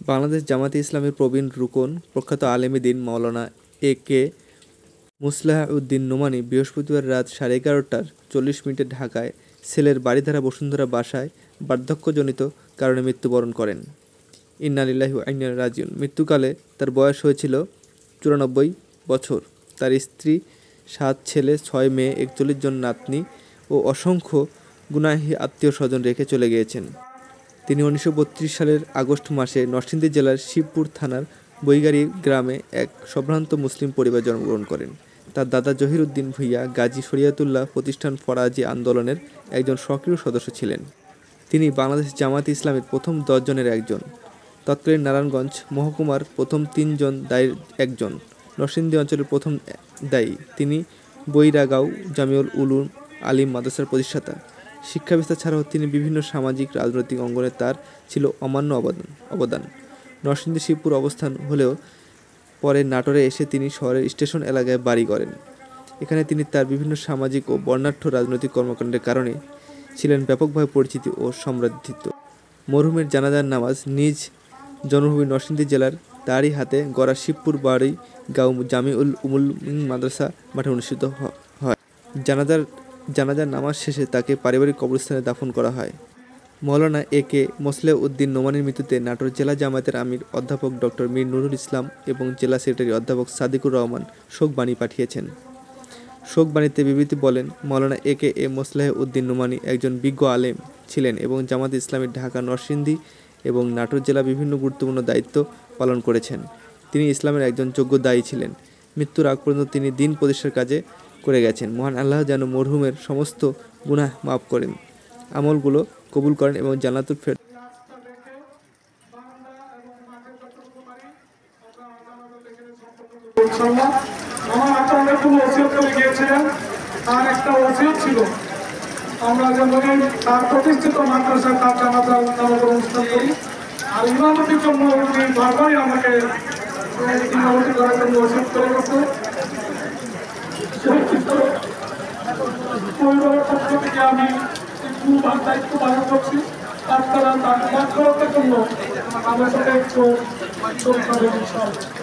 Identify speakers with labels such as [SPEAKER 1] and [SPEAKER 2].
[SPEAKER 1] বাংলাদেশ জামায়াতে ইসলামীর প্রবীণ রুকন প্রখ্যাত আলেমে দ্বীন মাওলানা এ.কে মুসলেহ উদ্দিন নোমানী বৃহস্পতিবার রাত 11:40 ঢাকায় ছেলের বারিধারা বসুন্ধরা বাসায় বার্ধক্যজনিত কারণে মৃত্যুবরণ করেন। ইন্না লিল্লাহি ওয়া ইন্না ইলাইহি রাজিউন। মৃত্যুকালে তার বয়স হয়েছিল 94 বছর। তার স্ত্রী 7 ছেলে 6 মেয়ে 41 জন নাতনি ও অসংখ্য গুনাহী আত্মীয়-স্বজন রেখে চলে গিয়েছেন। তিনি 1932 সালের আগস্ট মাসে নরসিংদী জেলার শিবপুর থানার বৈগাড়ী গ্রামে এক সম্ভ্রান্ত মুসলিম পরিবারে জন্মগ্রহণ করেন। তার দাদা জহির উদ্দিন ভূঁইয়া গাজী শরিয়তুল্লাহ প্রতিষ্ঠান ফরাজি আন্দোলনের একজন সক্রিয় সদস্য ছিলেন। তিনি বাংলাদেশ জামায়াতে ইসলামীর প্রথম 10 জনের একজন। তৎকালীন নারায়ণগঞ্জ মহকুমার প্রথম 3 জন দায়ীর একজন। নরসিংদী অঞ্চলের প্রথম দায়ী। তিনি বৈরাগাঁও জামিউল উলুম আলিম মাদ্রাসার প্রতিষ্ঠাতা। শিক্ষা বিস্তার ছাড়াও তিনি বিভিন্ন সামাজিক রাজনৈতিক অঙ্গনে তার ছিল অমান্য অবদান। নরসিংদী শিবপুর অবস্থান হলেও পরে নাটোরে এসে তিনি শহরের স্টেশন এলাকায় বাড়ি করেন। এখানে তিনি তার বিভিন্ন সামাজিক ও বর্ণাঢ্য রাজনৈতিক কর্মকাণ্ডের কারণে ছিলেন ব্যাপকভাবে পরিচিতি ও সম্মানিত। মরহুমের জানাজার নামাজ নিজ জন্মভূমি নরসিংদী জেলার তারই হাতে গড়া শিবপুর বাড়ি গাঁও জামিউল উলুম মাদ্রাসা মাঠে অনুষ্ঠিত হয়। জানাজার নামাজ শেষে তাকে পারিবারিক কবরস্থানে দাফন করা হয়। মাওলানা এ.কে মোসলেহ উদ্দিন নোমানীর মৃত্যুতে নাটোর জেলা জামায়াতের আমির অধ্যাপক ড. মীর নুরুল ইসলাম এবং জেলা সেক্রেটারি অধ্যাপক সাদিকুর রহমান শোকবাণী পাঠিয়েছেন। শোকবাণীতে বিবৃতি বলেন, মাওলানা এ.কে মোসলেহ উদ্দিন নোমানী একজন বিজ্ঞ আলেম ছিলেন এবং জামায়াতে ইসলামীর ঢাকা, নরসিংদী এবং নাটোর জেলা বিভিন্ন গুরুত্বপূর্ণ দায়িত্ব পালন করেছেন। তিনি ইসলামের একজন যোগ্য দায়ী ছিলেন। মৃত্যুর আগ পর্যন্ত তিনি দ্বীন প্রতিষ্ঠার কাজে করে গেছেন। মহান আল্লাহ যেন মরহুমের সমস্ত গুনাহ মাফ করেন, আমলগুলো কবুল করেন এবং জান্নাতুল ফেরদৌস
[SPEAKER 2] আমার আপনাদের কোনো ওসিয়ত করে গিয়েছিলেন, তার একটা ওসিয়ত ছিল আমরা যেন তার প্রতিষ্ঠিত মাদ্রাসায় তার জানাজার নামাজ অনুষ্ঠান করি। আর ইমামতির জন্য উনি বারবারই আমাকে ইমামতি করার জন্য ওসিয়ত করে গেছে। পরিবারের পক্ষ থেকে আমি দায়িত্ব পালন করছি। তার দ্বারা তার মাধ্যমের জন্য আমার সাথে একটু ইনশাআল্লাহ।